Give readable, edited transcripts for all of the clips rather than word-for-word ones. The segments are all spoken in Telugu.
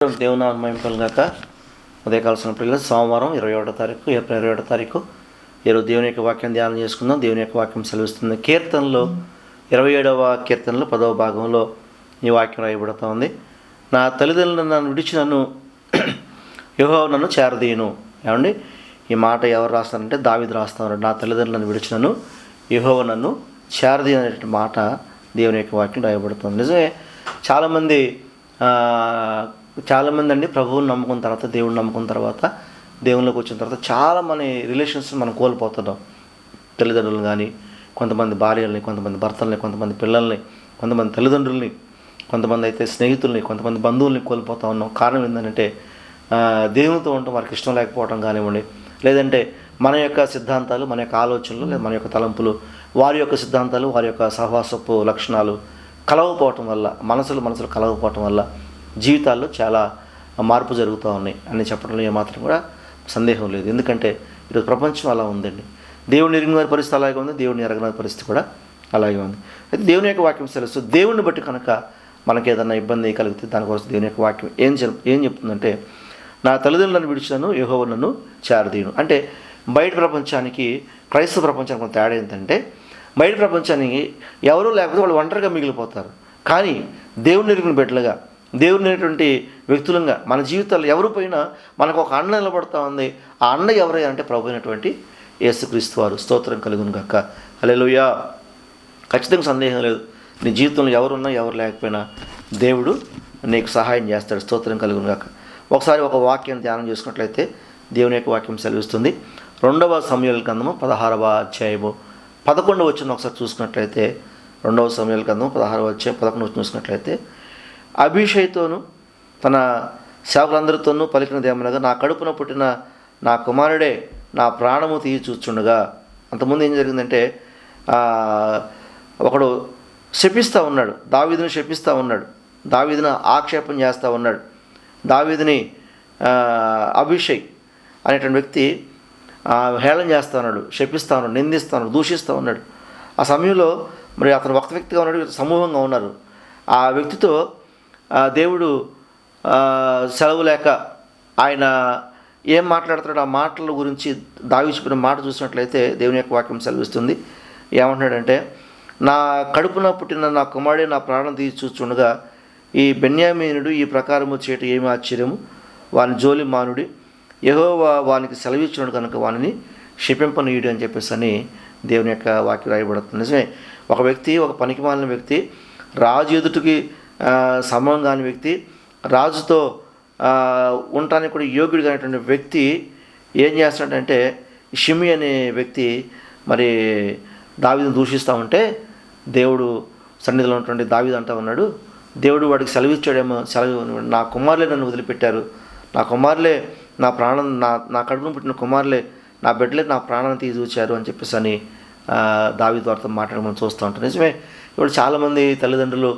దేవునామం మహిమకలుగాక. ఉదయకాల్సిన పిల్లలు సోమవారం 21వ తారీఖు ఏప్రిల్ 21వ తారీఖు ఈరోజు దేవుని యొక్క వాక్యం ధ్యానం చేసుకుందాం. దేవుని యొక్క వాక్యం సెలవిస్తుంది. కీర్తనలో 27వ కీర్తనలో 10వ భాగంలో ఈ వాక్యం రాయబడుతూ ఉంది. నా తల్లిదండ్రులను నన్ను విడిచి నన్ను యెహోవా నన్ను చేరదీయును. ఏమండి, ఈ మాట ఎవరు రాస్తారంటే దావీదు రాస్తున్నారు. నా తల్లిదండ్రులను విడిచి నన్ను యెహోవా నన్ను చేరదీయు అనేటువంటి మాట దేవుని యొక్క వాక్యం రాయబడుతుంది. నిజమే, చాలామంది అండి ప్రభువుని నమ్ముకున్న తర్వాత, దేవుడిని నమ్ముకున్న తర్వాత, దేవుళ్ళకి వచ్చిన తర్వాత చాలా మన రిలేషన్స్ మనం కోల్పోతున్నాం. తల్లిదండ్రులను కానీ, కొంతమంది భార్యల్ని, కొంతమంది భర్తల్ని, కొంతమంది పిల్లల్ని, కొంతమంది తల్లిదండ్రుల్ని, కొంతమంది అయితే స్నేహితుల్ని, కొంతమంది బంధువుల్ని కోల్పోతూ ఉన్నాం. కారణం ఏంటంటే దేవునితో ఉండటం వారికి ఇష్టం లేకపోవడం కానివ్వండి, లేదంటే మన యొక్క సిద్ధాంతాలు, మన యొక్క ఆలోచనలు, లేదా మన యొక్క తలంపులు, వారి యొక్క సిద్ధాంతాలు, వారి యొక్క సహవాసపు లక్షణాలు కలవకపోవటం వల్ల, మనసులు కలవకపోవటం వల్ల జీవితాల్లో చాలా మార్పు జరుగుతూ ఉన్నాయి అని చెప్పడంలో ఏమాత్రం కూడా సందేహం లేదు. ఎందుకంటే ఈరోజు ప్రపంచం అలా ఉందండి. దేవుని ఎరిగిన పరిస్థితి అలాగే ఉంది, దేవుని ఎరగని పరిస్థితి కూడా అలాగే ఉంది. అయితే దేవుని యొక్క వాక్యం తెలుసు. దేవుడిని బట్టి కనుక మనకి ఏదైనా ఇబ్బంది కలిగితే దానికోసం దేవుని యొక్క వాక్యం ఏం చెప్తుందంటే, నా తల్లిదండ్రులను విడిచినను యెహోవా నన్ను చేరదీయును. అంటే బయట ప్రపంచానికి, క్రైస్తవ ప్రపంచానికి కొంత తేడా ఏంటంటే, బయట ప్రపంచానికి ఎవరూ లేకపోతే వాళ్ళు ఒంటరిగా మిగిలిపోతారు. కానీ దేవుని ఎరిగిన బిడ్డలుగా, దేవుని అనేటువంటి వ్యక్తులంగా మన జీవితాల్లో ఎవరు పోయినా మనకు ఒక అండ నిలబడుతూ ఉంది. ఆ అండ ఎవరై అంటే ప్రభు అయినటువంటి యేసుక్రీస్తు వారు. స్తోత్రం కలుగును గాక. హల్లెలూయా. ఖచ్చితంగా సందేహం లేదు, నీ జీవితంలో ఎవరున్నా ఎవరు లేకపోయినా దేవుడు నీకు సహాయం చేస్తాడు. స్తోత్రం కలుగును గాక. ఒకసారి ఒక వాక్యాన్ని ధ్యానం చేసుకున్నట్లయితే దేవుని యొక్క వాక్యం సెలవిస్తుంది. 2వ సమూయేలు గ్రంథము 16వ అధ్యాయము 11వ వచనం ఒకసారి చూసుకున్నట్లయితే, 2వ సమూయేలు గ్రంథము 16వ అధ్యాయం 11వ వచనం చూసుకున్నట్లయితే, అభిషేక్తోను తన సేవకులందరితోనూ పలికినదేమనగా, నా కడుపున పుట్టిన నా కుమారుడే నా ప్రాణము తీయి చూచుండగా. అంతకుముందు ఏం జరిగిందంటే, ఒకడు శపిస్తూ ఉన్నాడు, దావీదుని శపిస్తూ ఉన్నాడు, దావీదుని ఆక్షేపం చేస్తూ ఉన్నాడు. దావీదుని అభిషేక్ అనేటువంటి వ్యక్తి హేళన చేస్తూ ఉన్నాడు, శపిస్తూ ఉన్నాడు, నిందిస్తూ ఉన్నాడు, దూషిస్తూ ఉన్నాడు. ఆ సమయంలో మరి అతను ఒక వ్యక్తిగా ఉన్నాడు, సమూహంగా ఉన్నారు. ఆ వ్యక్తితో దేవుడు సెలవు లేక ఆయన ఏం మాట్లాడుతున్నాడు, ఆ మాటల గురించి దావీదు చెప్పిన మాట చూసినట్లయితే దేవుని యొక్క వాక్యం సెలవిస్తుంది. ఏమంటున్నాడంటే, నా కడుపున పుట్టిన నా కుమారుడే నా ప్రాణం తీసి చూచుండగా, ఈ బెన్యామీనుడు ఈ ప్రకారము చేయటం ఏమి ఆశ్చర్యము, వాని జోలి మానుడి, యెహోవా వానికి సెలవిచ్చినాడు కనుక వానిని శపింపనీయుడు అని చెప్పేసి అని దేవుని యొక్క వాక్యం రాయబడుతుంది. నిజమే, ఒక వ్యక్తి, ఒక పనికిమాలిన వ్యక్తి, రాజు ఎదుటికి సమం కాని వ్యక్తి, రాజుతో ఉండటానికి కూడా యోగ్యుడు కానిటువంటి వ్యక్తి ఏం చేస్తాడంటే, షిమి అనే వ్యక్తి మరి దావీదును దూషిస్తూ ఉంటే దేవుడు సన్నిధిలో ఉన్నటువంటి దావీదు అంటూ ఉన్నాడు, దేవుడు వాడికి సెలవిచ్చాడేమో, నా కుమారులే నన్ను వదిలిపెట్టారు, నా కుమారులే నా ప్రాణం, నా కడుపును పుట్టిన కుమారులే, నా బిడ్డలే నా ప్రాణాన్ని తీసి అని చెప్పేసి అని దావీదు వారితో మాట్లాడి మనం చూస్తూ ఉంటాం. నిజమే, ఇప్పుడు చాలామంది తల్లిదండ్రులు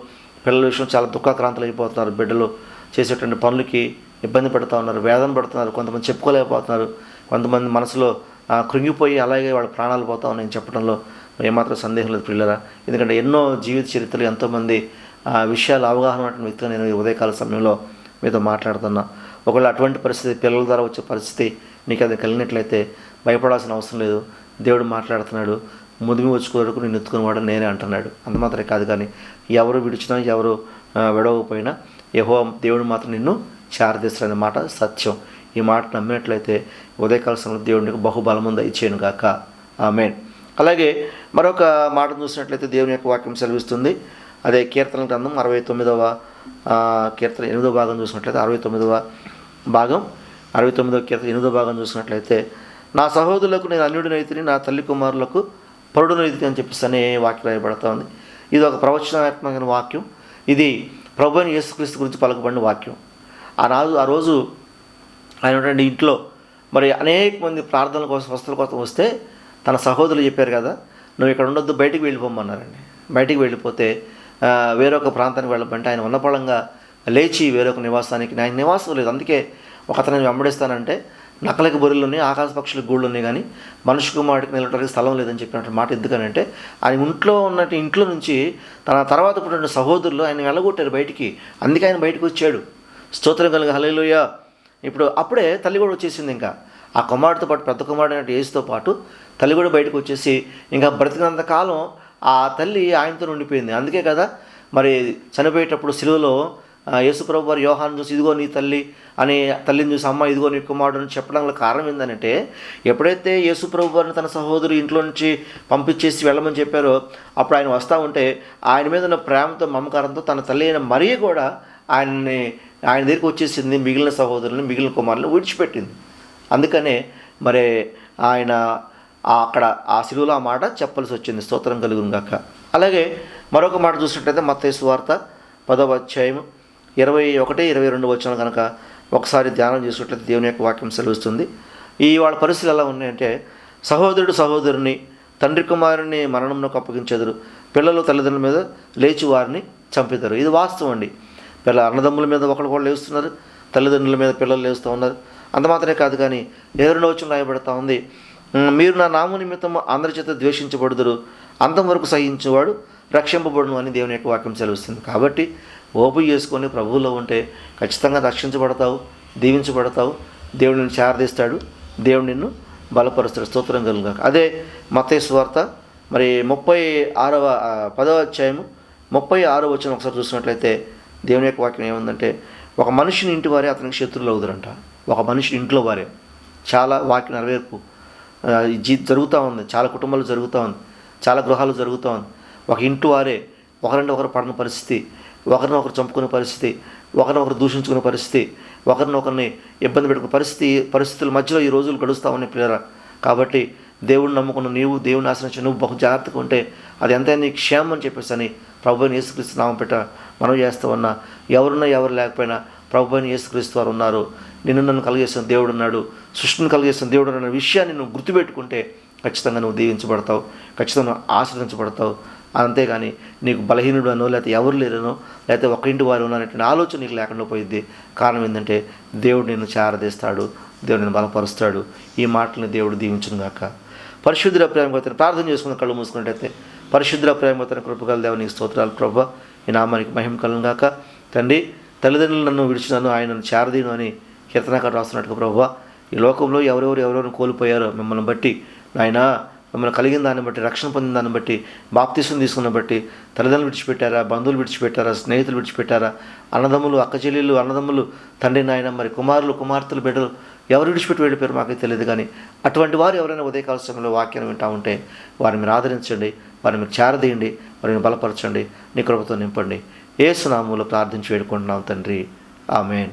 పిల్లల విషయం చాలా దుఃఖాక్రాంతులు అయిపోతున్నారు. బిడ్డలు చేసేటువంటి పనులకి ఇబ్బంది పడుతూ ఉన్నారు, వేదన పడుతున్నారు. కొంతమంది చెప్పుకోలేకపోతున్నారు, కొంతమంది మనసులో కృంగిపోయి అలాగే వాళ్ళ ప్రాణాలు పోతా ఉన్నాయని చెప్పడంలో ఏమాత్రం సందేహం లేదు పిల్లరా. ఎందుకంటే ఎన్నో జీవిత చరిత్రలు, ఎంతోమంది విషయాలు అవగాహన ఉన్నటువంటి వ్యక్తిగా నేను ఈ ఉదయకాల సమయంలో మీతో మాట్లాడుతున్నా. ఒకవేళ అటువంటి పరిస్థితి, పిల్లల ద్వారా వచ్చే పరిస్థితి నీకు అది కలిగినట్లయితే భయపడాల్సిన అవసరం లేదు. దేవుడు మాట్లాడుతున్నాడు, ముదిమి వచ్చుకు వరకు నేను ఎత్తుకునేవాడు నేనే అంటున్నాడు. అంత మాత్రమే కాదు, కానీ ఎవరు విడిచినా, ఎవరు విడవకపోయినా దేవుడు మాత్రం నిన్ను చేరదీస్తాడనే మాట సత్యం. ఈ మాట నమ్మినట్లయితే ఉదయకాల సమయంలో దేవుడికి బహుబలము దయచేయను గాక. ఆమేన్. అలాగే మరొక మాట చూసినట్లయితే దేవుని యొక్క వాక్యం సెలవిస్తుంది. అదే కీర్తన గ్రంథం 69వ కీర్తన 8వ భాగం చూసినట్లయితే, 69వ కీర్తన 8వ భాగం చూసినట్లయితే, నా సహోదరులకు నేను అన్యుడినైతిని, నా తల్లి కుమారులకు పరుడునైతిని అని చెప్పేసి అనే వాక్యం రాయబడుతూ ఉంది. ఇది ఒక ప్రవచనాత్మకమైన వాక్యం. ఇది ప్రభువైన యేసుక్రీస్తు గురించి పలకబడిన వాక్యం. ఆ రోజు ఆయన ఇంట్లో మరి అనేక మంది ప్రార్థనల కోసం, స్వస్థల కోసం వస్తే తన సహోదరులు చెప్పారు కదా, నువ్వు ఇక్కడ ఉండొద్దు, బయటికి వెళ్ళిపోమన్నారండి. బయటికి వెళ్ళిపోతే వేరొక ప్రాంతానికి వెళ్ళమంటే ఆయన ఉన్నపళంగా లేచి వేరొక నివాసానికి, ఆయన నివాసం లేదు, అందుకే ఒక అతను వెంబడిస్తానంటే నకలకి బొర్రెలు ఉన్నాయి, ఆకాశ పక్షులకు గూళ్ళు ఉన్నాయి, కానీ మనిషి కుమారుడికి నిలవడానికి స్థలం లేదని చెప్పినట్టు మాట. ఎందుకనంటే ఆయన ఇంట్లో నుంచి తన తర్వాత పుట్టిన సహోదరులు ఆయన వెళ్ళగొట్టారు బయటికి, అందుకే ఆయన బయటకు వచ్చాడు. స్తోత్రం కలుగు హల్లెలూయా. ఇప్పుడు అప్పుడే తల్లి కూడా వచ్చేసింది. ఇంకా ఆ కుమారుడితో పాటు పెద్ద కుమారుడు అయిన యేసుతో పాటు తల్లి కూడా బయటకు వచ్చేసి ఇంకా బ్రతికినంత కాలం ఆ తల్లి ఆయనతో ఉండిపోయింది. అందుకే కదా మరి చనిపోయేటప్పుడు సిలువలో యేసుప్రభు వారు యోహాను చూసి ఇదిగో నీ తల్లి అని, తల్లిని చూసి అమ్మ ఇదిగో నీ కుమారుడు అని చెప్పడానికి కారణం ఏంటంటే, ఎప్పుడైతే యేసుప్రభు వారిని తన సహోదరు ఇంట్లో నుంచి పంపించేసి వెళ్ళమని చెప్పారో అప్పుడు ఆయన వస్తూ ఉంటే ఆయన మీద ఉన్న ప్రేమతో మమకారంతో తన తల్లి అయిన మరియ కూడా ఆయన దగ్గరికి వచ్చేసింది. మిగిలిన సహోదరుని మిగిలిన కుమారులను విడిచిపెట్టింది. అందుకనే మరి ఆయన అక్కడ ఆ శిలువలో ఆ మాట చెప్పాల్సి వచ్చింది. స్తోత్రం కలుగును గాక. అలాగే మరొక మాట చూసినట్లయితే మత్తయి సువార్త 10వ అధ్యాయం 21, 22 వచనం కనుక ఒకసారి ధ్యానం చేసుకున్నట్లయితే దేవుని యొక్క వాక్యం సెలవుస్తుంది. వాళ్ళ పరిస్థితులు ఎలా ఉన్నాయంటే, సహోదరుడు సహోదరుని తండ్రి కుమారుని మరణంలోకి అప్పగించెదరు, పిల్లలు తల్లిదండ్రుల మీద లేచి వారిని చంపుతారు. ఇది వాస్తవం అండి. అన్నదమ్ముల మీద ఒకళ్ళు లేస్తున్నారు, తల్లిదండ్రుల మీద పిల్లలు లేస్తూ ఉన్నారు. అంత మాత్రమే కాదు, కానీ 22వ వచనం రాయబడతా ఉంది, మీరు నా నామ నిమిత్తం అందరి చేత ద్వేషించబడుదురు, అంతం వరకు సహించేవాడు రక్షింపబడును అని దేవుని యొక్క వాక్యం సెలవుస్తుంది. కాబట్టి ఓపిక చేసుకొని ప్రభువులో ఉంటే ఖచ్చితంగా రక్షించబడతావు, దీవించబడతావు, దేవుడు నిన్ను చేరదీస్తాడు, దేవుడు నిన్ను బలపరుస్తాడు. స్తోత్రం కలుగుగాక. అదే మత్తయి సువార్త మరి 10వ అధ్యాయం 36వ వచనం ఒకసారి చూసినట్లయితే దేవుని యొక్క వాక్యం ఏముందంటే, ఒక మనిషిని ఇంటి వారే అతనికి శత్రువులు అవుతారంట. ఒక మనిషి ఇంట్లో వారే. చాలా వాక్య నెరవేర్పు జరుగుతూ ఉంది. చాలా కుటుంబాలు జరుగుతూ ఉంది, చాలా గృహాలు జరుగుతూ ఉంది. ఒక ఇంటి వారే ఒకరిని ఒకరు పడిన పరిస్థితి, ఒకరిని ఒకరు చంపుకునే పరిస్థితి, ఒకరిని ఒకరు దూషించుకునే పరిస్థితి, ఒకరిని ఇబ్బంది పెట్టుకునే పరిస్థితుల మధ్యలో ఈ రోజులు గడుస్తూ ఉన్నాయి పిల్లరా. కాబట్టి దేవుడిని నమ్ముకున్న నీవు, దేవుని ఆశ్రయించి నువ్వు బహు జాగ్రత్తగా ఉంటే అది ఎంతైనా నీ క్షేమం అని చెప్పేసి అని ప్రభువైన యేసుక్రీస్తు నామం పెట్ట మనం చేస్తూ ఉన్నా. ఎవరున్నా ఎవరు లేకపోయినా ప్రభువైన యేసుక్రీస్తు వారు ఉన్నారు. నన్ను కలిగేసిన దేవుడు ఉన్నాడు, సృష్టిని కలిగేసిన దేవుడు అన్న విషయాన్ని నువ్వు గుర్తుపెట్టుకుంటే ఖచ్చితంగా నువ్వు దీవించబడతావు, ఖచ్చితంగా నువ్వు ఆశ్రదించబడతావు. అంతేగాని నీకు బలహీనుడు అనో, లేకపోతే ఎవరు లేరనో, లేకపోతే ఒక ఇంటి వారు అనేటువంటి ఆలోచన నీకు లేకుండా పోయిద్ది. కారణం ఏంటంటే దేవుడు నిన్ను చేరదీస్తాడు, దేవుడు నిన్ను బలపరుస్తాడు. ఈ మాటలను దేవుడు దీవించును గాక. పరిశుద్ధుల ప్రేమగతను ప్రార్థన చేసుకుని కళ్ళు మూసుకున్నట్టయితే, పరిశుద్ధుల ప్రేమగతను కృపగల దేవునికి స్తోత్రాలు ప్రభా, ఈ నామానికి మహిమ కలుగును గాక. తండ్రి, తల్లిదండ్రులు నన్ను విడిచినాను, ఆయనను చేరదీను అని కీర్తనకారు రాస్తున్నట్టుగా ప్రభా, ఈ లోకంలో ఎవరెవరు కోల్పోయారో మిమ్మల్ని బట్టి నాయనా, మిమ్మల్ని కలిగిన దాన్ని బట్టి, రక్షణ పొందిన దాన్ని బట్టి, బాప్తీసం తీసుకున్న బట్టి తల్లిదండ్రులు విడిచిపెట్టారా, బంధువులు విడిచిపెట్టారా, స్నేహితులు విడిచిపెట్టారా, అన్నదమ్ములు, అక్కచెల్లెళ్ళు, అన్నదమ్ములు, తండ్రి నాయన, మరి కుమారులు, కుమార్తెలు, బిడ్డలు ఎవరు విడిచిపెట్టి వెళ్ళిపోయారు మాకు తెలియదు. కానీ అటువంటి వారు ఎవరైనా ఉదయకాల సమయంలో వాక్యాన్ని వింటూ ఉంటే వారిని మీరు ఆదరించండి, వారిని మీరు చేరదీయండి, వారిని బలపరచండి, నీ కృపతో నింపండి. యేసు నామములో ప్రార్థించి వేడుకుంటున్నాం తండ్రి, ఆమేన్.